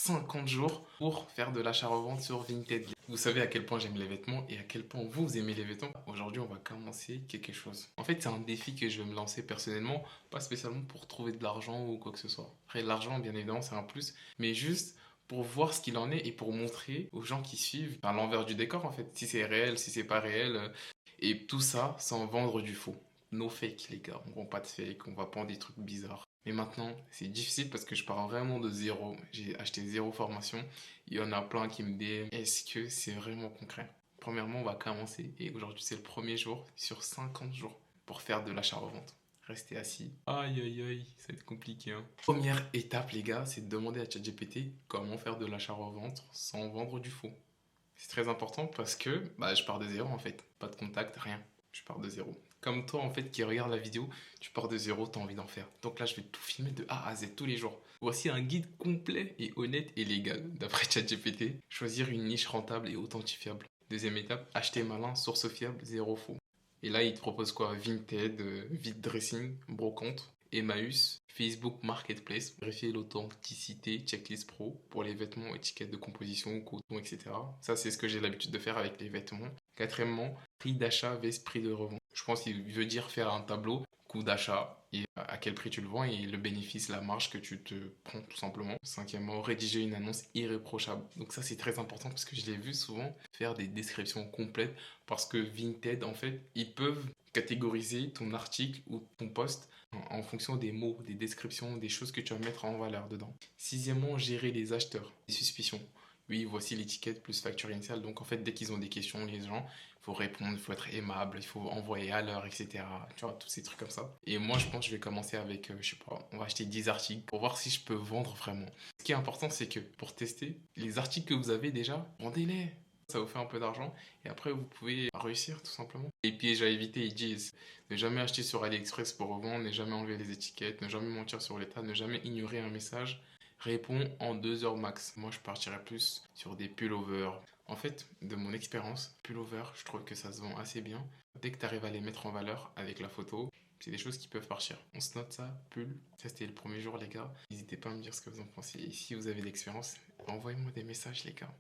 50 jours pour faire de l'achat-revente sur Vinted. Vous savez à quel point j'aime les vêtements et à quel point vous aimez les vêtements. Aujourd'hui, on va commencer quelque chose. En fait, c'est un défi que je vais me lancer personnellement, pas spécialement pour trouver de l'argent ou quoi que ce soit. Après, l'argent, bien évidemment, c'est un plus, mais juste pour voir ce qu'il en est et pour montrer aux gens qui suivent l'envers du décor, en fait, si c'est réel, si c'est pas réel, et tout ça sans vendre du faux. No fake, les gars. On vend pas de fake, on va pas des trucs bizarres. Mais maintenant, c'est difficile parce que je pars vraiment de zéro. J'ai acheté zéro formation. Il y en a plein qui me disent est-ce que c'est vraiment concret? Premièrement, on va commencer. Et aujourd'hui, c'est le premier jour sur 50 jours pour faire de l'achat-revente. Restez assis. Aïe aïe aïe, ça va être compliqué, hein. Première étape, les gars, c'est de demander à ChatGPT comment faire de l'achat-revente sans vendre du faux. C'est très important parce que je pars de zéro en fait. Pas de contact, rien. Je pars de zéro. Comme toi en fait qui regarde la vidéo, tu pars de zéro, tu as envie d'en faire. Donc là, je vais tout filmer de A à Z tous les jours. Voici un guide complet et honnête et légal d'après ChatGPT. Choisir une niche rentable et authentifiable. Deuxième étape, acheter malin, source fiable, zéro faux. Et là, il te propose quoi? Vinted, Vite Dressing, Brocante, Emmaüs, Facebook Marketplace, vérifier l'authenticité, checklist pro pour les vêtements, étiquettes de composition, coton, etc. Ça, c'est ce que j'ai l'habitude de faire avec les vêtements. Quatrièmement, prix d'achat vs prix de revente. Je pense qu'il veut dire faire un tableau, coût d'achat et à quel prix tu le vends et le bénéfice, la marge que tu te prends tout simplement. Cinquièmement, rédiger une annonce irréprochable. Donc ça, c'est très important parce que je l'ai vu souvent faire des descriptions complètes parce que Vinted, en fait, ils peuvent catégoriser ton article ou ton post en fonction des mots, des descriptions, des choses que tu vas mettre en valeur dedans. Sixièmement, gérer les acheteurs, les suspicions. Oui, voici l'étiquette plus facture initiale. Donc en fait, dès qu'ils ont des questions, les gens, il faut répondre, il faut être aimable, il faut envoyer à l'heure, etc. Tu vois, tous ces trucs comme ça. Et moi, je pense que je vais commencer avec, je sais pas, on va acheter 10 articles pour voir si je peux vendre vraiment. Ce qui est important, c'est que pour tester, les articles que vous avez déjà, vendez-les. Ça vous fait un peu d'argent et après vous pouvez réussir tout simplement. Les pièges à éviter, ils disent ne jamais acheter sur AliExpress pour revendre, ne jamais enlever les étiquettes, ne jamais mentir sur l'état, ne jamais ignorer un message. Réponds en 2 heures max. Moi je partirais plus sur des pullovers. En fait, de mon expérience, pullover, je trouve que ça se vend assez bien. Dès que tu arrives à les mettre en valeur avec la photo, c'est des choses qui peuvent partir. On se note ça, pull. Ça c'était le premier jour les gars. N'hésitez pas à me dire ce que vous en pensez. Et si vous avez de l'expérience, envoyez-moi des messages les gars.